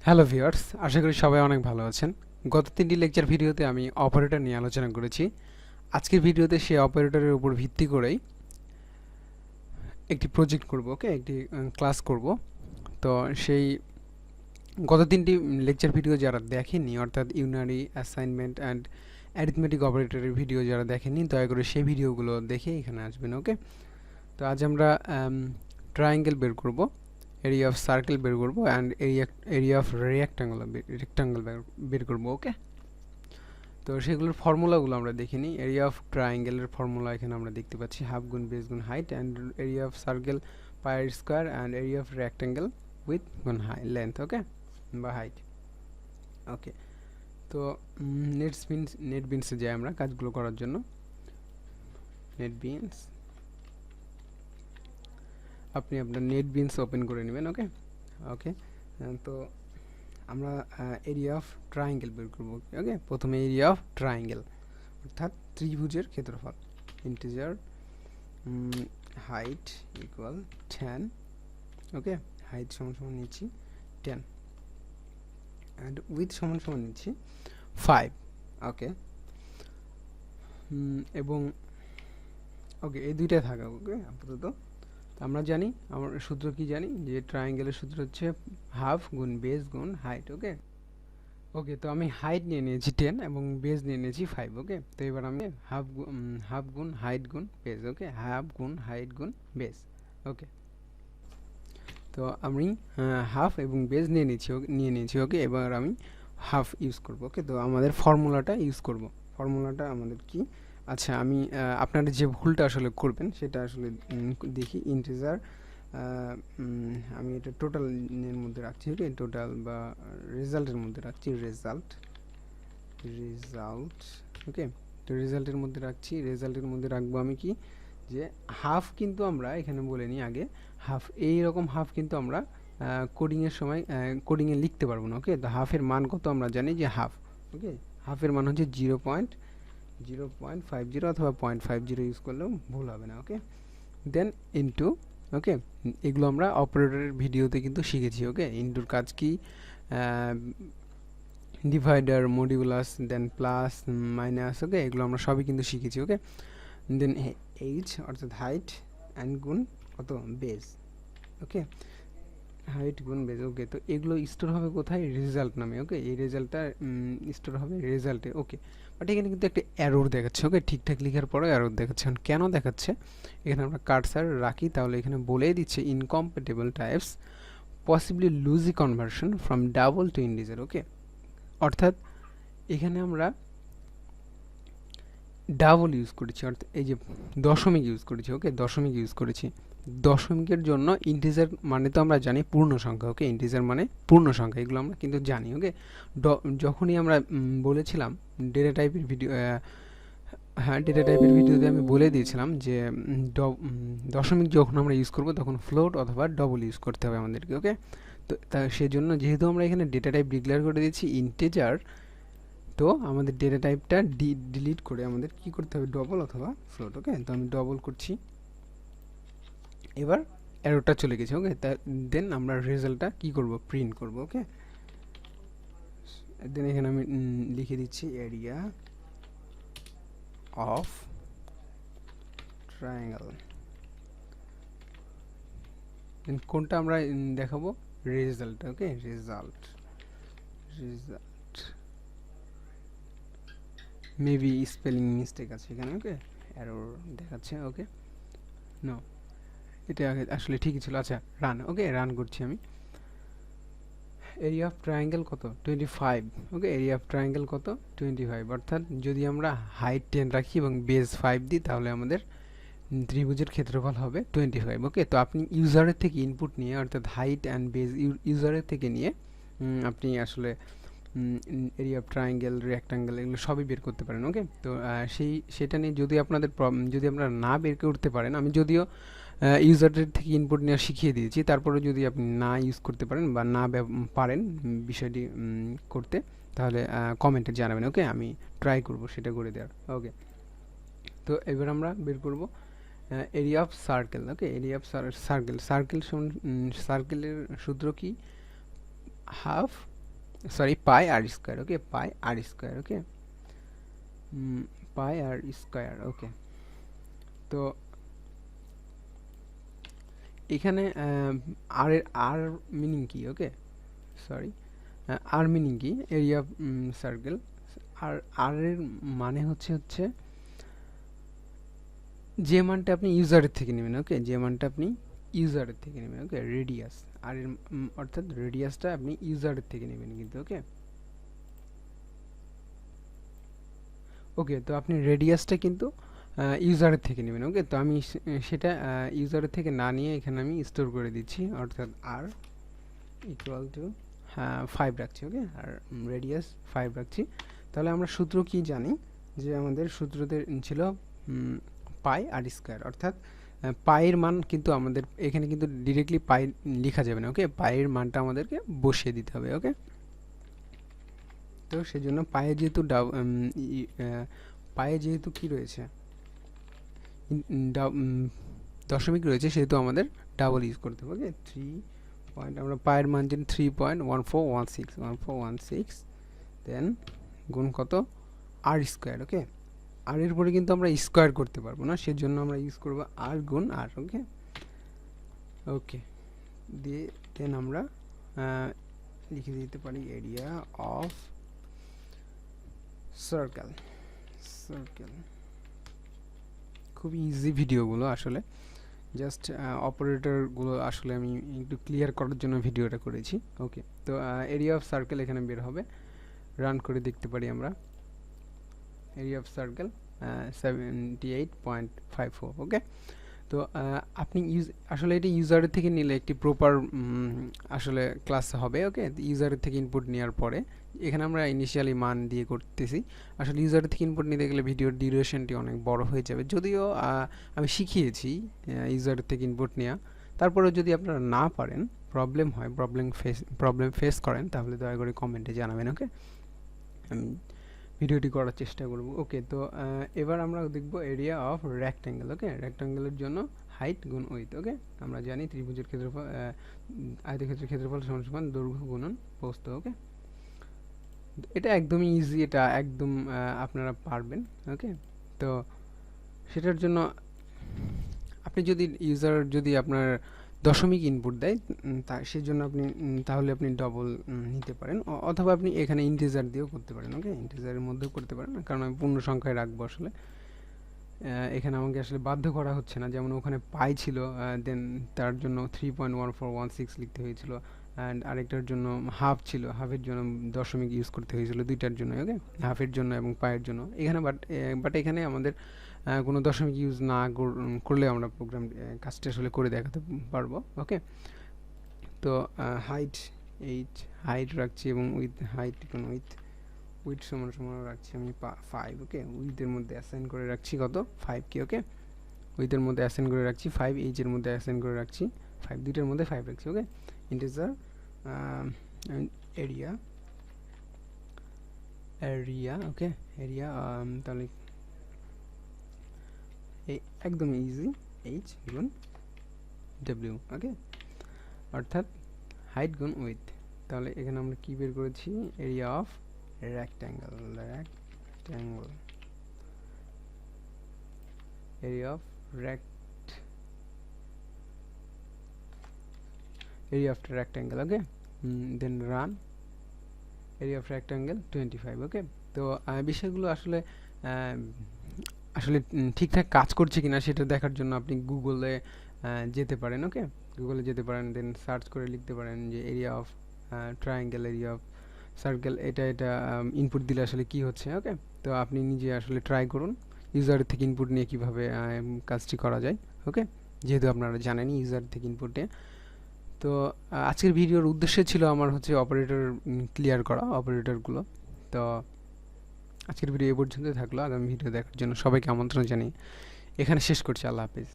Hello viewers, আশা করি সবাই অনেক ভালো আছেন। গত 3টি লেকচার ভিডিওতে আমি অপারেটর নিয়ে আলোচনা করেছি। আজকের ভিডিওতে সেই অপারেটরের উপর ভিত্তি করেই একটি প্রজেক্ট করব, ওকে, একটি ক্লাস করব। তো সেই গত 3টি লেকচার ভিডিও যারা দেখেননি, অর্থাৎ ইউনারি, অ্যাসাইনমেন্ট অ্যান্ড অ্যারিথমেটিক অপারেটরের ভিডিও যারা দেখেননি, দয়া করে সেই ভিডিওগুলো দেখে এখানে আসবেন, ওকে। তো আজ আমরা ট্রায়াঙ্গেল বের করব, এরিয়া অফ সার্কেল বের করব অ্যান্ড এরিয়া অফ রেক্টাঙ্গল বের করব, ওকে। তো সেগুলোর ফর্মুলাগুলো আমরা দেখে নিই। এরিয়া অফ ট্রায়াঙ্গেলের ফর্মুলা এখানে আমরা দেখতে পাচ্ছি, হাফ গুণ বেস গুণ height, and area of circle pi r square, and area of rectangle width গুণ লেন্থ, ওকে, বা হাইট, ওকে। তো নেটবিনসে যাই আমরা কাজগুলো করার জন্য। নেটবিনস, আপনি আপনার নেটবিনস ওপেন করে নেবেন, ওকে ওকে। তো আমরা এরিয়া অফ ট্রায়াঙ্গেল বের করবো, ওকে। প্রথমে এরিয়া অফ ট্রায়াঙ্গেল অর্থাৎ ত্রিভুজের ক্ষেত্রফল। ইন্টিজার হাইট ইকুয়াল 10, ওকে। হাইট সমান সমান নিচ্ছি 10 অ্যান্ড উইথ সমান সমান নিচ্ছি 5, ওকে। এবং ওকে, এই দুইটাই থাকা, ওকে আপাতত। আমরা জানি, আমরা সূত্র কি জানি, যে ট্রায়াঙ্গেলের সূত্র হচ্ছে হাফ গুণ বেস গুণ হাইট, ওকে ওকে। তো আমি হাইট নিয়ে নিয়েছি 10 এবং বেস নিয়ে নিয়েছি 5, ওকে। তো এবার আমি হাফ গুণ হাইট গুণ বেস, ওকে, হাফ গুণ হাইট গুণ বেস, ওকে। তো আমি হাফ এবং বেস নিয়ে নিয়েছি, ওকে। এবার আমি হাফ ইউজ করব, ওকে। তো আমাদের ফর্মুলাটা ইউজ করব। ফর্মুলাটা আমাদের কি? আচ্ছা, আমি আপনারা যে ভুলটা আসলে করবেন সেটা আসলে দেখি। ইন্টিজার, আমি এটা টোটালের মধ্যে রাখছি, ওকে। টোটাল বা রেজাল্টের মধ্যে রাখছি, রেজাল্ট, ওকে। তো রেজাল্টের মধ্যে রাখছি। রেজাল্টের মধ্যে রাখবো আমি কি, যে হাফ কিন্তু আমরা এখানে বলে নিই আগে, হাফ এইরকম হাফ কিন্তু আমরা কোডিংয়ের সময় কোডিংয়ে লিখতে পারবো না, ওকে। তো হাফের মান কত আমরা জানি, যে হাফ, ওকে। হাফের মান হচ্ছে 0.50 অথবা 0.50 ইউজ করলেও ভুল হবে না, ওকে। দেন ইনটু, ওকে। এগুলো আমরা অপারেটরের ভিডিওতে কিন্তু শিখেছি, ওকে। ইনটুর কাজ কি, ডিভাইডার, মডিউলাস, দেন প্লাস, মাইনাস, ওকে। এগুলো আমরা সবই কিন্তু শিখেছি, ওকে। দেন এইচ অর্থাৎ হাইট অ্যান্ড গুণ কত, বেস, ওকে। হাইট গুণ বেস, ওকে। তো এগুলো স্টোর হবে কোথায়, রেজাল্ট নামে, ওকে। এই রেজাল্টটা স্টোর হবে রেজাল্টে, ওকে। বাট এখানে কিন্তু একটা এরর দেখাচ্ছে, ওকে। ঠিকঠাক লেখার পরেও এরর দেখাচ্ছে। কেন দেখাচ্ছে, এখানে আমরা কার্সার রাখি তাহলে এখানে বলেই দিচ্ছে incompatible types possibly lossy conversion from double to integer, okay. অর্থাৎ এখানে আমরা ডাবল ইউজ করেছি, অর্থাৎ এই যে দশমিক ইউজ করেছি, ওকে। দশমিক ইউজ করেছি। দশমিকের জন্য ইন্টিজার মানে তো আমরা জানি পূর্ণ সংখ্যা, ওকে। ইন্টিজার মানে পূর্ণ সংখ্যা, এগুলো আমরা কিন্তু জানি, ওকে। যখনই আমরা বলেছিলাম ডেটা টাইপের ভিডিও, হ্যাঁ, ডেটা টাইপের ভিডিওতে আমি বলে দিয়েছিলাম যে দশমিক যখন আমরা ইউজ করব তখন ফ্লোট অথবা ডবল ইউজ করতে হবে আমাদেরকে, ওকে। তো সেজন্য যেহেতু আমরা এখানে ডেটা টাইপ ডিক্লেয়ার করে দিয়েছি ইন্টিজার, তো আমাদের ডেটা টাইপটা ডিলিট করে আমাদের কি করতে হবে, ডবল অথবা ফ্লোট, ওকে। তো আমি ডবল করছি, এবার এররটা চলে গেছে, ওকে। দেন আমরা রেজাল্টটা কি করব, প্রিন্ট করব, ওকে। দেন এখানে আমি লিখে দিচ্ছি এরিয়া অফ ট্রায়াঙ্গেল। দেন কোনটা আমরা দেখাবো, রেজাল্ট, ওকে। রেজাল্ট মেবি স্পেলিং মিস্টেক আছে এখানে, ওকে। এরর দেখাচ্ছে, ওকে। নো, এটা আসলে ঠিকই ছিল। আচ্ছা, রান, ওকে। রান করছি আমি। এরিয়া অফ ট্রায়াঙ্গেল কত, 25, ওকে। এরিয়া অফ ট্রায়াঙ্গেল কত, 25। অর্থাৎ যদি আমরা হাইট 10 রাখি এবং বেস 5 দিই তাহলে আমাদের ত্রিভুজের ক্ষেত্রফল হবে 25, ওকে। তো আপনি ইউজারের থেকে ইনপুট নিয়ে, অর্থাৎ হাইট অ্যান্ড বেস ইউজারের থেকে নিয়ে আপনি আসলে এরিয়া অফ ট্রায়াঙ্গেল, রেক্টাঙ্গেল এগুলো সবই বের করতে পারেন, ওকে। তো সেটা নিয়ে যদি আপনাদের যদি আপনারা না বের করতে পারেন, আমি যদিও ইউজারদের থেকে ইনপুট নেওয়া শিখিয়ে দিয়েছি, তারপরে যদি আপনি না ইউজ করতে পারেন বা না পারেন বিষয়টি করতে, তাহলে কমেন্টে জানাবেন, ওকে। আমি ট্রাই করব সেটা করে দেওয়ার, ওকে। তো এবার আমরা বের করব area of circle, okay. Area of সার্কেলের সূত্র কি, হাফ সরি পাই আর স্কোয়ার, ওকে, পাই আর স্কোয়ার, ওকে, পাই আর স্কোয়ার, ওকে। তো এখানে আর মিনিং কি, ওকে, সরি, আর মিনিং কি, এরিয়া সার্কেল। আর এর মানে হচ্ছে যে মানটা আপনি ইউজারের থেকে নেবেন, ওকে, যে মানটা আপনি ইউজারের থেকে নেবেন, ওকে, রেডিয়াস, আর এর অর্থাৎ রেডিয়াসটা আপনি ইউজারের থেকে নেবেন কিন্তু, ওকে। ওকে, তো আপনি রেডিয়াসটা কিন্তু ইউজারের থেকে নেবেন, ওকে। তো আমি সেটা ইউজারের থেকে না নিয়ে এখানে আমি স্টোর করে দিচ্ছি, অর্থাৎ আর ইকুয়াল টু 5 রাখছি, ওকে, আর রেডিয়াস 5 রাখছি। তাহলে আমরা সূত্র কি জানি, যে আমাদের সূত্রতে ছিল পাই আর স্কোয়ার, অর্থাৎ পায়ের মান কিন্তু আমাদের এখানে কিন্তু ডিরেক্টলি পাই লেখা যাবে না, ওকে, পায়ের মানটা আমাদেরকে বসিয়ে দিতে হবে, ওকে। তো সেজন্য পায়ে যেহেতু পায়ে যেহেতু কি রয়েছে, দশমিক রয়েছে, সেহেতু আমাদের ডাবল ইউজ করতে হবে, ওকে। 3 পয়েন্ট, আমরা পায়ের মান জানি 3.1416 দেন গুণ কত, আর স্কোয়ার, ওকে। আর এর পরে কিন্তু আমরা স্কোয়ার করতে পারবো না, সেজন্য আমরা ইউজ করব আর গুণ আর, ওকে, ওকে। দিয়ে দেন আমরা লিখে দিতে পারি এরিয়া অফ সার্কেল। খুবই ইজি ভিডিওগুলো আসলে, জাস্ট অপারেটরগুলো আসলে আমি একটু ক্লিয়ার করার জন্য ভিডিওটা করেছি, ওকে। তো এরিয়া অফ সার্কেল এখানে বের হবে, রান করে দেখতে পারি আমরা। এরিয়া অফ সার্কেল 78.54, ওকে। তো আপনি আসলে এটা ইউজারের থেকে নিলে একটি প্রপার আসলে ক্লাস হবে, ওকে। ইউজারের থেকে ইনপুট নেওয়ার পরে এখানে আমরা ইনিশিয়ালি মান দিয়ে করতেছি, আসলে ইউজারের থেকে ইনপুট নিতে গেলে ভিডিওর ডিউরেশনটি অনেক বড় হয়ে যাবে, যদিও আমি শিখিয়েছি ইউজারের থেকে ইনপুট নেওয়া। তারপরেও যদি আপনারা না পারেন, প্রবলেম হয়, প্রবলেম ফেস করেন, তাহলে দয়া করে কমেন্টে জানাবেন, ওকে। আমি ভিডিওটি করার চেষ্টা করব, ওকে। তো এবার আমরা দেখব এরিয়া অফ রেক্ট্যাঙ্গেল, ওকে। রেক্ট্যাঙ্গেলের জন্য হাইট গুণ উইথ, ওকে। আমরা জানি ত্রিভুজের ক্ষেত্রফল, আয়তক্ষেত্রের ক্ষেত্রফল সমান দৈর্ঘ্য গুণন প্রস্থ, ওকে। এটা একদমই ইজি, এটা একদম আপনারা পারবেন, ওকে। তো সেটার জন্য আপনি যদি আপনার দশমিক ইনপুট দেয়, সেজন্য আপনি তাহলে আপনি ডবল নিতে পারেন, অথবা আপনি এখানে ইন্টিজার দিয়েও করতে পারেন, ওকে। ইন্টিজারের মধ্যেও করতে পারেন, কারণ আমি পূর্ণ সংখ্যায় রাখবো আসলে। এখানে আমাকে আসলে বাধ্য করা হচ্ছে না, যেমন ওখানে পাই ছিল, দেন তার জন্য 3.1416 লিখতে হয়েছিল, অ্যান্ড আরেকটার জন্য হাফ ছিল, হাফের জন্য দশমিক ইউজ করতে হয়েছিল, দুইটার জন্য, ওকে, হাফের জন্য এবং পায়ের জন্য। এখানে বাট এখানে আমাদের কোনো দশমিক ইউজ না করলে আমরা প্রোগ্রাম কাজটা আসলে করে দেখাতে পারবো, ওকে। তো হাইট রাখছি, এবং উইথ হাইট কোন উইথ সমান সমান রাখছি আমি 5, ওকে। উইথের মধ্যে অ্যাসাইন করে রাখছি কত, 5 কি, ওকে। উইথের মধ্যে অ্যাসাইন করে রাখছি 5, এইচের মধ্যে অ্যাসাইন করে রাখছি 5, দুইটার মধ্যে 5 রাখছি, ওকে। ইন্টিজার এরিয়া, ওকে, এরিয়া, তাহলে একদম ইজি, এইচ গুণ ডব্লিউ, ওকে, অর্থাৎ হাইট গুণ উইথ। তাহলে এখানে আমরা কি বের করেছি, area of rectangle, area of rectangle, okay. Then run, area of rectangle 25, okay. তো বিষয়গুলো আসলে ঠিকঠাক কাজ করছে কিনা সেটা দেখার জন্য আপনি গুগলে যেতে পারেন, ওকে। গুগলে যেতে পারেন, দেন সার্চ করে লিখতে পারেন যে area of triangle, area of circle, এটা ইনপুট দিলে আসলে কি হচ্ছে, ওকে। তো আপনি নিজে আসলে ট্রাই করুন ইউজার থেকে ইনপুট নিয়ে কিভাবে কাজটি করা যায়, ওকে, যেহেতু আপনারা জানেনই ইউজার থেকে ইনপুট নিয়ে। তো আজকের ভিডিওর উদ্দেশ্য ছিল আমার হচ্ছে অপারেটর ক্লিয়ার করা, অপারেটরগুলো। তো আজকের ভিডিও এ পর্যন্ত থাকলো, আগামী ভিডিও দেখার জন্য সবাইকে আমন্ত্রণ জানিয়ে এখানে শেষ করছি, আল্লাহ হাফেজ।